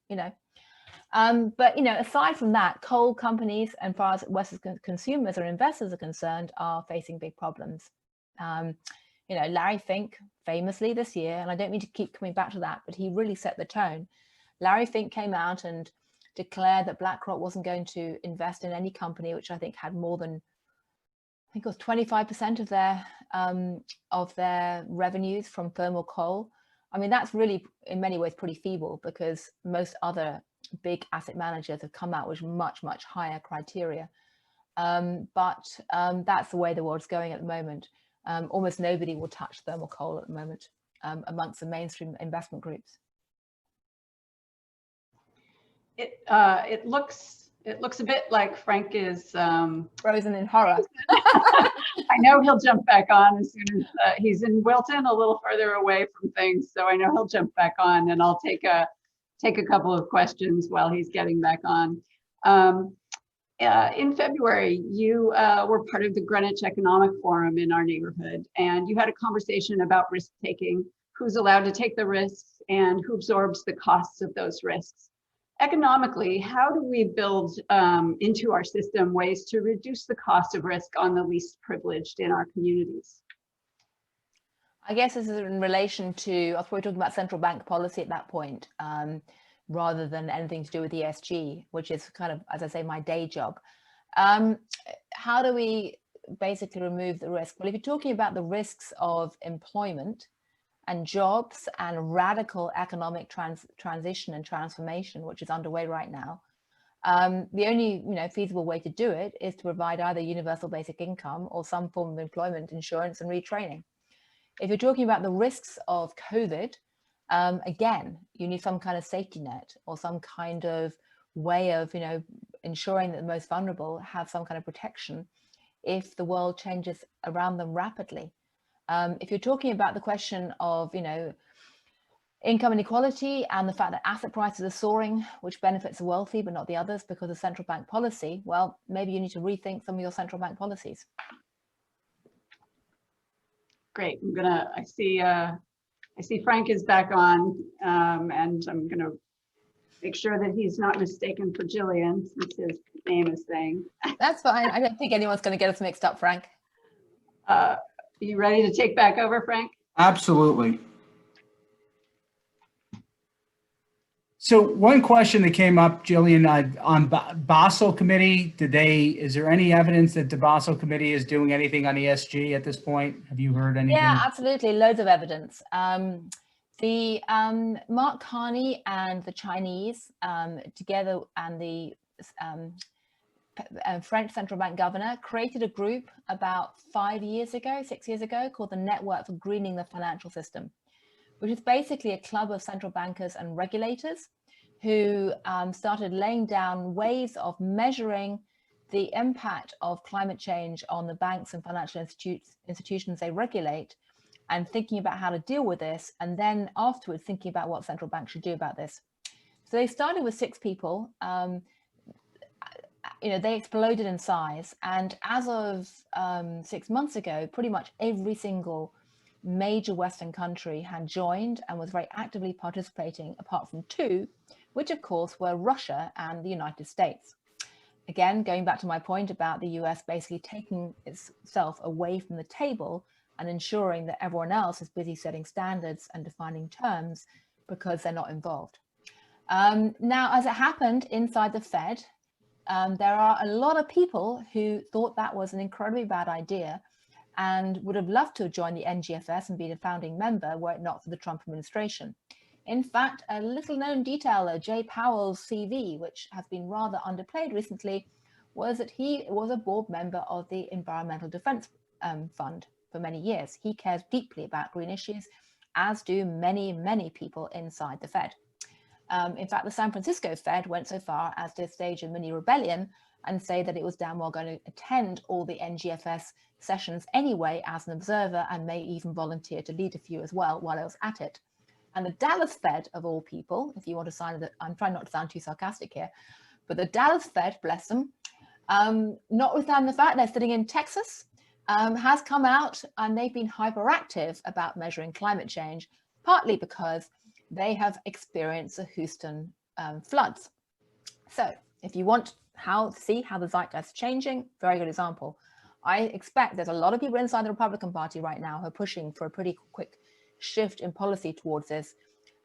But, aside from that, coal companies, and far as Western consumers or investors are concerned, are facing big problems. Larry Fink famously this year, and I don't mean to keep coming back to that, but he really set the tone. Larry Fink came out and declared that BlackRock wasn't going to invest in any company which I think had more than, I think it was 25% of their revenues from thermal coal. I mean, that's really, in many ways, pretty feeble, because most other big asset managers have come out with much, much higher criteria. But that's the way the world's going at the moment. Almost nobody will touch thermal coal at the moment amongst the mainstream investment groups. It looks a bit like Frank is frozen in horror. I know he'll jump back on as soon as he's in Wilton, a little further away from things. So I know he'll jump back on, and I'll take a couple of questions while he's getting back on. In February, you were part of the Greenwich Economic Forum in our neighborhood, and you had a conversation about risk taking, who's allowed to take the risks and who absorbs the costs of those risks. Economically, how do we build into our system ways to reduce the cost of risk on the least privileged in our communities? I guess this is in relation to, I was probably talking about central bank policy at that point, rather than anything to do with ESG, which is kind of, as I say, my day job. How do we basically remove the risk? Well, if you're talking about the risks of employment and jobs and radical economic transition and transformation, which is underway right now, The only feasible way to do it is to provide either universal basic income or some form of employment insurance and retraining. If you're talking about the risks of COVID, again, you need some kind of safety net or some kind of way of ensuring that the most vulnerable have some kind of protection if the world changes around them rapidly. If you're talking about the question of income inequality and the fact that asset prices are soaring, which benefits the wealthy but not the others because of central bank policy, well, maybe you need to rethink some of your central bank policies. Great. I see Frank is back on, and I'm gonna make sure that he's not mistaken for Gillian, since his name is saying. That's fine. I don't think anyone's going to get us mixed up, Frank. Are you ready to take back over, Frank? Absolutely. So one question that came up, Gillian, on Basel Committee, is there any evidence that the Basel Committee is doing anything on ESG at this point? Have you heard anything? Yeah, absolutely. Loads of evidence. The Mark Carney and the Chinese together and the French central bank governor created a group about 6 years ago called the Network for Greening the Financial System, which is basically a club of central bankers and regulators who started laying down ways of measuring the impact of climate change on the banks and financial institutions they regulate, and thinking about how to deal with this, and then afterwards thinking about what central banks should do about this. So they started with 6 people. They exploded in size, and as of 6 months ago, pretty much every single major Western country had joined and was very actively participating, apart from 2, which of course were Russia and the United States. Again, going back to my point about the US basically taking itself away from the table and ensuring that everyone else is busy setting standards and defining terms because they're not involved. Now, as it happened inside the Fed, there are a lot of people who thought that was an incredibly bad idea and would have loved to have joined the NGFS and been a founding member were it not for the Trump administration. In fact, a little known detail, Jay Powell's CV, which has been rather underplayed recently, was that he was a board member of the Environmental Defense Fund for many years. He cares deeply about green issues, as do many, many people inside the Fed. In fact, the San Francisco Fed went so far as to stage a mini rebellion and say that it was damn well going to attend all the NGFS sessions anyway as an observer, and may even volunteer to lead a few as well while I was at it. And the Dallas Fed, of all people, if you want to sign it, I'm trying not to sound too sarcastic here, but the Dallas Fed, bless them, notwithstanding the fact they're sitting in Texas, has come out and they've been hyperactive about measuring climate change, partly because they have experienced the Houston floods. So if you want to see how the zeitgeist is changing, very good example. I expect there's a lot of people inside the Republican Party right now who are pushing for a pretty quick shift in policy towards this,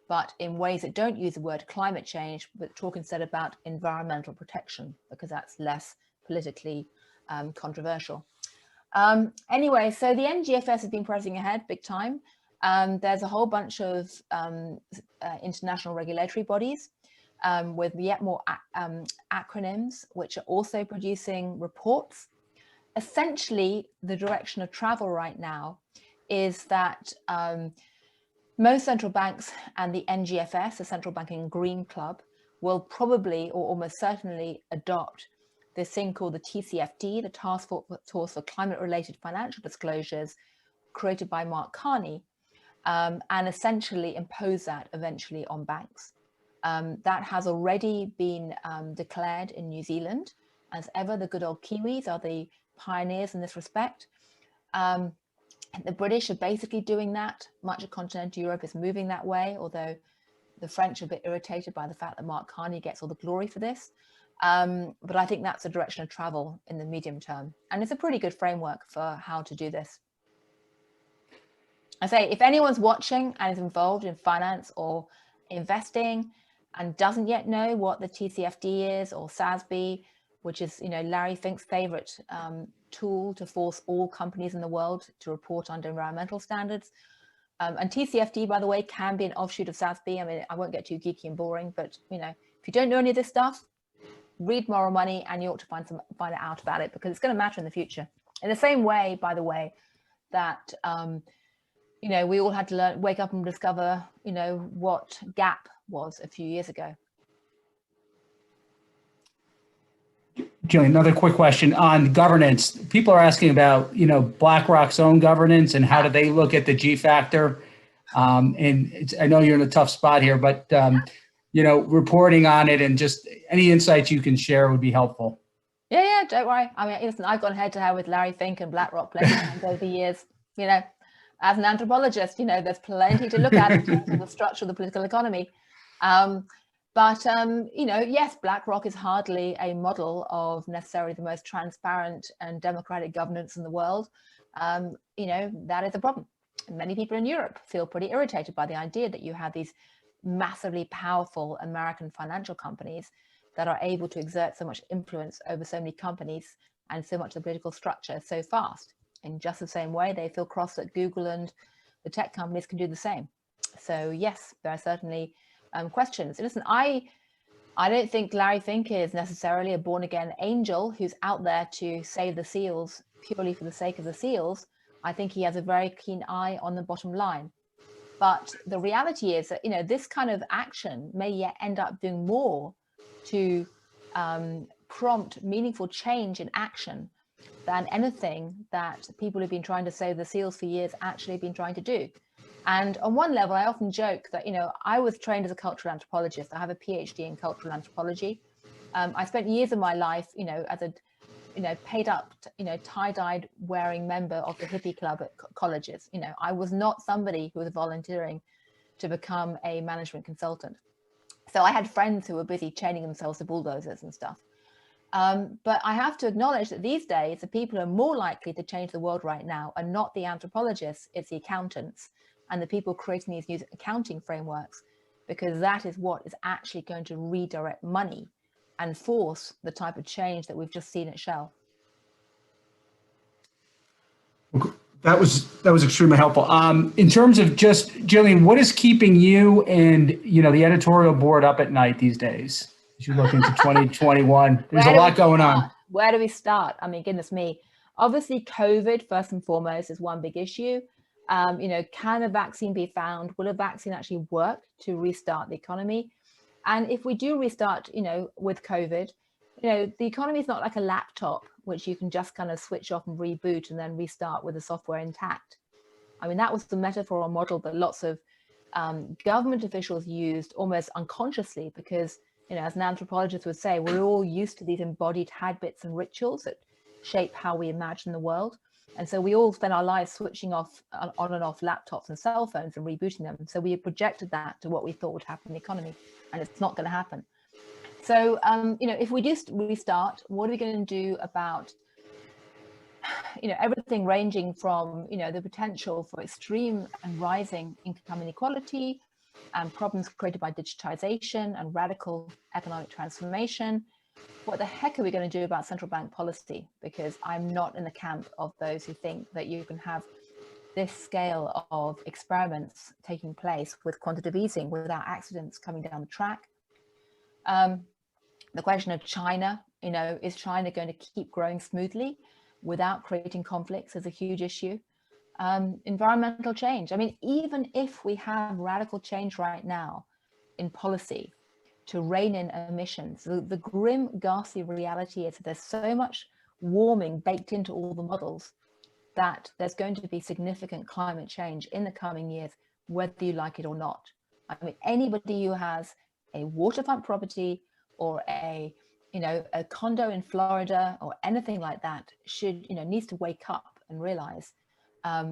but in ways that don't use the word climate change, but talk instead about environmental protection, because that's less politically controversial. Anyway, so the NGFS has been pressing ahead big time. There's a whole bunch of international regulatory bodies with yet more acronyms, which are also producing reports. Essentially, the direction of travel right now is that most central banks and the NGFS, the Central Banking Green Club, will probably or almost certainly adopt this thing called the TCFD, the Task Force for Climate-Related Financial Disclosures, created by Mark Carney, and essentially impose that eventually on banks. That has already been declared in New Zealand. As ever, the good old Kiwis are the pioneers in this respect. The British are basically doing that. Much of continental Europe is moving that way, although the French are a bit irritated by the fact that Mark Carney gets all the glory for this. But I think that's the direction of travel in the medium term. And it's a pretty good framework for how to do this. I say, if anyone's watching and is involved in finance or investing and doesn't yet know what the TCFD is, or SASB, which is, Larry Fink's favorite tool to force all companies in the world to report under environmental standards. And TCFD, by the way, can be an offshoot of SASB. I mean, I won't get too geeky and boring, but if you don't know any of this stuff, read Moral Money, and you ought to find out about it, because it's going to matter in the future. In the same way, by the way, that you know, we all had to wake up and discover, you know, what gap was a few years ago. Gillian, another quick question on governance. People are asking about, you know, BlackRock's own governance and how do they look at the G factor? And I know you're in a tough spot here, but, you know, reporting on it and just any insights you can share would be helpful. Yeah, don't worry. I mean, listen, I've gone head to head with Larry Fink and BlackRock plenty of times over the years. You know, as an anthropologist, you know, there's plenty to look at in terms of the structure of the political economy. You know, yes, BlackRock is hardly a model of necessarily the most transparent and democratic governance in the world. You know, that is a problem. Many people in Europe feel pretty irritated by the idea that you have these massively powerful American financial companies that are able to exert so much influence over so many companies and so much of the political structure so fast. In just the same way, they feel cross that Google and the tech companies can do the same. So yes, there are certainly questions. Listen, I don't think Larry Fink is necessarily a born-again angel who's out there to save the seals purely for the sake of the seals. I think he has a very keen eye on the bottom line. But the reality is that, you know, this kind of action may yet end up doing more to prompt meaningful change in action than anything that people who've been trying to save the seals for years actually have been trying to do. And on one level, I often joke that, you know, I was trained as a cultural anthropologist. I have a PhD in cultural anthropology. I spent years of my life, you know, as a, you know, paid up, you know, tie-dyed wearing member of the hippie club at colleges. You know, I was not somebody who was volunteering to become a management consultant. So I had friends who were busy chaining themselves to bulldozers and stuff. But I have to acknowledge that these days, the people who are more likely to change the world right now are not the anthropologists, it's the accountants and the people creating these new accounting frameworks, because that is what is actually going to redirect money and force the type of change that we've just seen at Shell. That was extremely helpful. In terms of just, Gillian, what is keeping you and, you know, the editorial board up at night these days as you look into 2021? There's a lot going on. Where do we start? I mean, goodness me. Obviously, COVID, first and foremost, is one big issue. You know, can a vaccine be found? Will a vaccine actually work to restart the economy? And if we do restart, you know, with COVID, you know, the economy is not like a laptop, which you can just kind of switch off and reboot and then restart with the software intact. I mean, that was the metaphor or model that lots of government officials used almost unconsciously, because, you know, as an anthropologist would say, we're all used to these embodied habits and rituals that shape how we imagine the world. And so we all spend our lives switching off on and off laptops and cell phones and rebooting them. So we projected that to what we thought would happen in the economy, and it's not going to happen. So, you know, if we just restart, what are we going to do about, you know, everything ranging from, you know, the potential for extreme and rising income inequality and problems created by digitization and radical economic transformation. What the heck are we going to do about central bank policy? Because I'm not in the camp of those who think that you can have this scale of experiments taking place with quantitative easing without accidents coming down the track. The question of China, you know, is China going to keep growing smoothly without creating conflicts is a huge issue. Environmental change. I mean, even if we have radical change right now in policy to rein in emissions, the grim, ghastly reality is that there's so much warming baked into all the models that there's going to be significant climate change in the coming years, whether you like it or not. I mean, anybody who has a waterfront property or a, you know, a condo in Florida or anything like that should, you know, needs to wake up and realize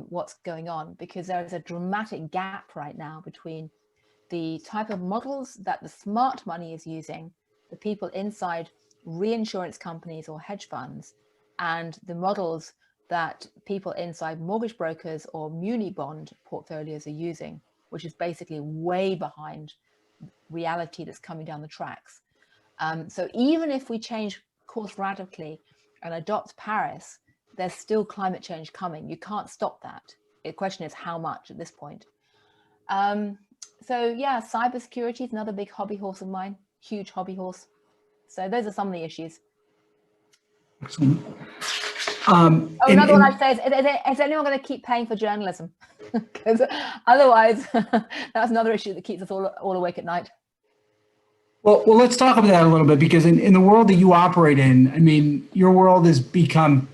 what's going on, because there is a dramatic gap right now between the type of models that the smart money is using, the people inside reinsurance companies or hedge funds, and the models that people inside mortgage brokers or muni bond portfolios are using, which is basically way behind reality that's coming down the tracks. So even if we change course radically and adopt Paris, there's still climate change coming. You can't stop that. The question is how much at this point. So yeah, cybersecurity is another big hobby horse of mine, huge hobby horse. So those are some of the issues. Excellent. Another one I'd say is anyone going to keep paying for journalism? Because otherwise, that's another issue that keeps us all awake at night. Well, let's talk about that a little bit, because in the world that you operate in, I mean, your world has become,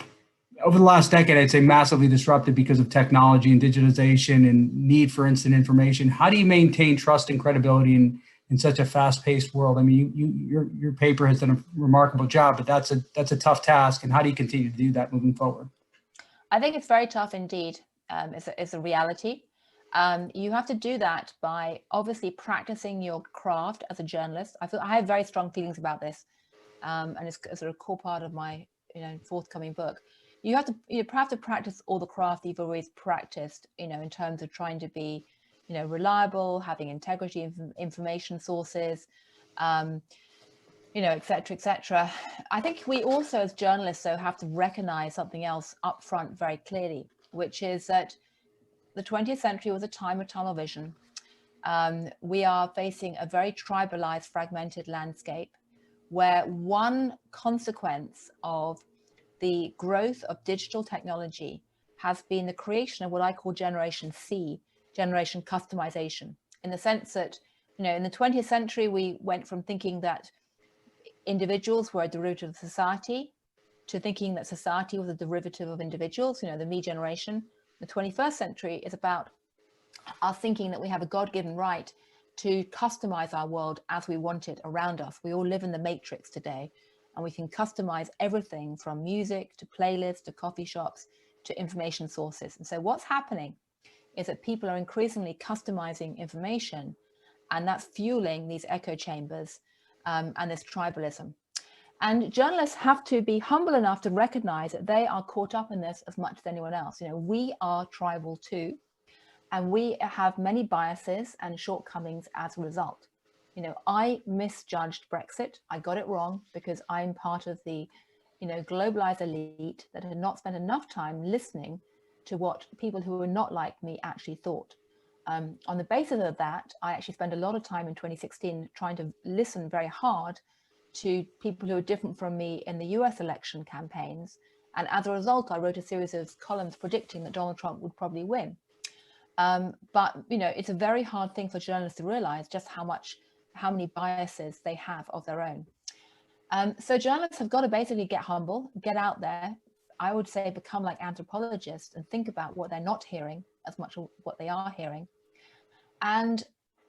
over the last decade, I'd say massively disrupted because of technology and digitalization and need for instant information. How do you maintain trust and credibility in such a fast-paced world? I mean, your paper has done a remarkable job, but that's a tough task. And how do you continue to do that moving forward? I think it's very tough indeed. It's a reality. You have to do that by obviously practicing your craft as a journalist. I have very strong feelings about this, and it's sort of a core part of my forthcoming book. You have to practice all the craft you've always practiced, in terms of trying to be, reliable, having integrity, information sources, et cetera, et cetera. I think we also, as journalists, though, have to recognize something else up front very clearly, which is that the 20th century was a time of tunnel vision. We are facing a very tribalized, fragmented landscape, where one consequence of the growth of digital technology has been the creation of what I call Generation C, generation customization, in the sense that, in the 20th century, we went from thinking that individuals were a derivative of society to thinking that society was a derivative of individuals, the me generation. The 21st century is about us thinking that we have a God-given right to customize our world as we want it around us. We all live in the matrix today, and we can customize everything from music to playlists to coffee shops to information sources. And so what's happening is that people are increasingly customizing information, and that's fueling these echo chambers and this tribalism. And journalists have to be humble enough to recognize that they are caught up in this as much as anyone else. We are tribal too, and we have many biases and shortcomings as a result. I misjudged Brexit. I got it wrong because I'm part of the, globalized elite that had not spent enough time listening to what people who were not like me actually thought. On the basis of that, I actually spent a lot of time in 2016 trying to listen very hard to people who are different from me in the US election campaigns. And as a result, I wrote a series of columns predicting that Donald Trump would probably win. But, it's a very hard thing for journalists to realize just how many biases they have of their own. So journalists have got to basically get humble, get out there. I would say become like anthropologists and think about what they're not hearing as much as what they are hearing. And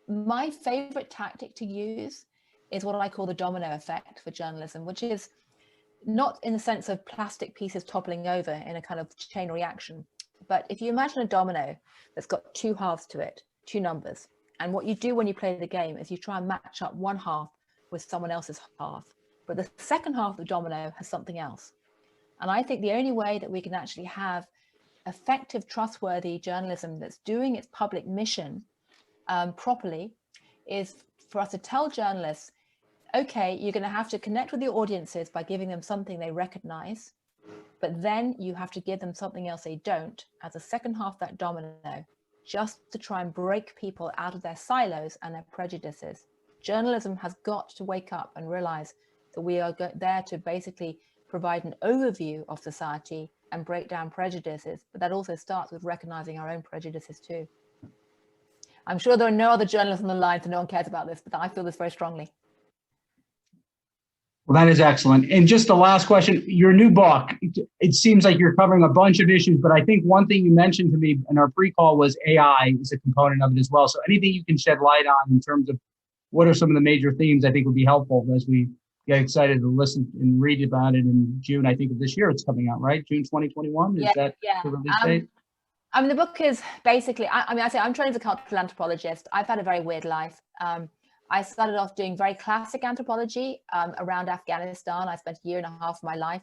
my favorite tactic to use is what I call the domino effect for journalism, which is not in the sense of plastic pieces toppling over in a kind of chain reaction. But if you imagine a domino that's got two halves to it, two numbers, and what you do when you play the game is you try and match up one half with someone else's half, but the second half of the domino has something else. And I think the only way that we can actually have effective, trustworthy journalism that's doing its public mission properly is for us to tell journalists, okay, you're going to have to connect with your audiences by giving them something they recognize, but then you have to give them something else they don't as a second half of that domino, just to try and break people out of their silos and their prejudices. Journalism has got to wake up and realize that we are there to basically provide an overview of society and break down prejudices, but that also starts with recognizing our own prejudices too. I'm sure there are no other journalists on the line, so no one cares about this, but I feel this very strongly. Well, that is excellent. And just the last question, your new book, it seems like you're covering a bunch of issues, but I think one thing you mentioned to me in our pre-call was AI is a component of it as well. So anything you can shed light on in terms of what are some of the major themes I think would be helpful as we get excited to listen and read about it in June, I think of this year it's coming out, right? June 2021, is that the release date? I mean, the book is basically, I say I'm trained as a cultural anthropologist. I've had a very weird life. I started off doing very classic anthropology around Afghanistan. I spent a year and a half of my life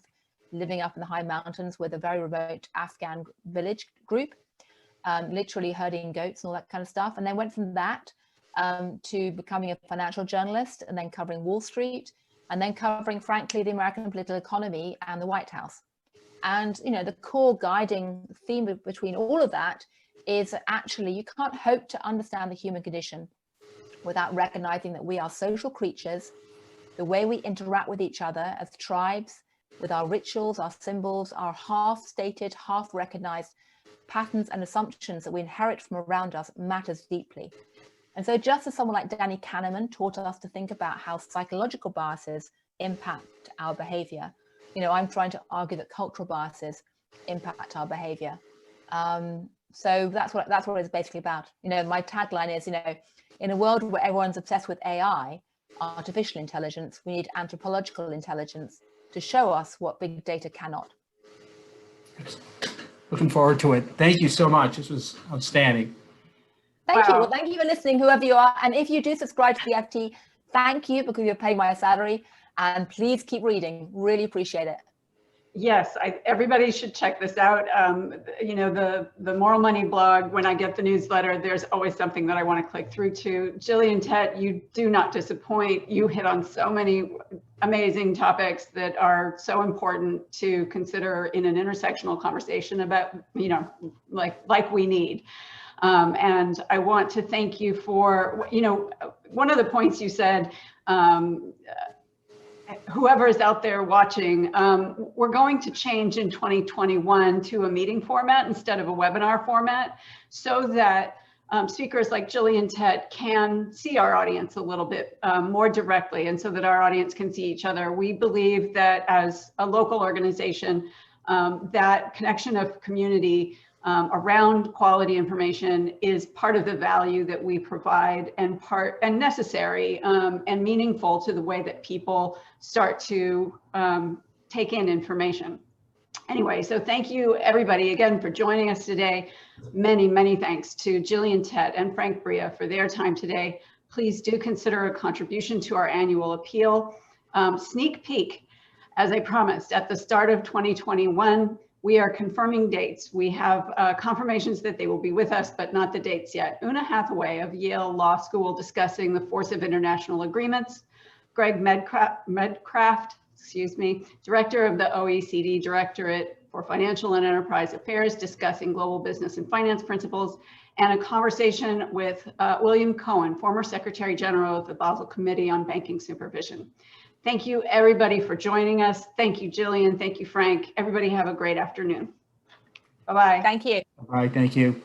living up in the high mountains with a very remote Afghan village group, literally herding goats and all that kind of stuff. And then went from that to becoming a financial journalist and then covering Wall Street and then covering, frankly, the American political economy and the White House. And, the core guiding theme between all of that is that actually you can't hope to understand the human condition without recognizing that we are social creatures The way we interact with each other as tribes, with our rituals, our symbols, our half-stated, half-recognized patterns and assumptions that we inherit from around us matters deeply. And so just as someone like Danny Kahneman taught us to think about how psychological biases impact our behavior, I'm trying to argue that cultural biases impact our behavior. So that's what it's basically about. My tagline is, in a world where everyone's obsessed with AI, artificial intelligence, we need anthropological intelligence to show us what big data cannot. Looking forward to it. Thank you so much. This was outstanding. Thank you. Well, thank you for listening, whoever you are. And if you do subscribe to the FT, thank you, because you're paying my salary. And please keep reading. Really appreciate it. Yes, everybody should check this out. The Moral Money blog, when I get the newsletter, there's always something that I want to click through to. Gillian Tett, you do not disappoint. You hit on so many amazing topics that are so important to consider in an intersectional conversation about, like we need. And I want to thank you for, one of the points you said, whoever is out there watching, we're going to change in 2021 to a meeting format instead of a webinar format, so that speakers like Gillian Tett can see our audience a little bit more directly, and so that our audience can see each other. We believe that as a local organization, that connection of community around quality information is part of the value that we provide, and necessary and meaningful to the way that people start to take in information. Anyway, so thank you everybody again for joining us today. Many, many thanks to Gillian Tett and Frank Bria for their time today. Please do consider a contribution to our annual appeal. Sneak peek, as I promised, at the start of 2021, we are confirming dates. We have confirmations that they will be with us, but not the dates yet. Una Hathaway of Yale Law School discussing the force of international agreements. Greg Medcraft, Director of the OECD Directorate for Financial and Enterprise Affairs, discussing global business and finance principles. And a conversation with William Cohen, former Secretary General of the Basel Committee on Banking Supervision. Thank you, everybody, for joining us. Thank you, Gillian. Thank you, Frank. Everybody have a great afternoon. Bye-bye. Thank you. All right, thank you.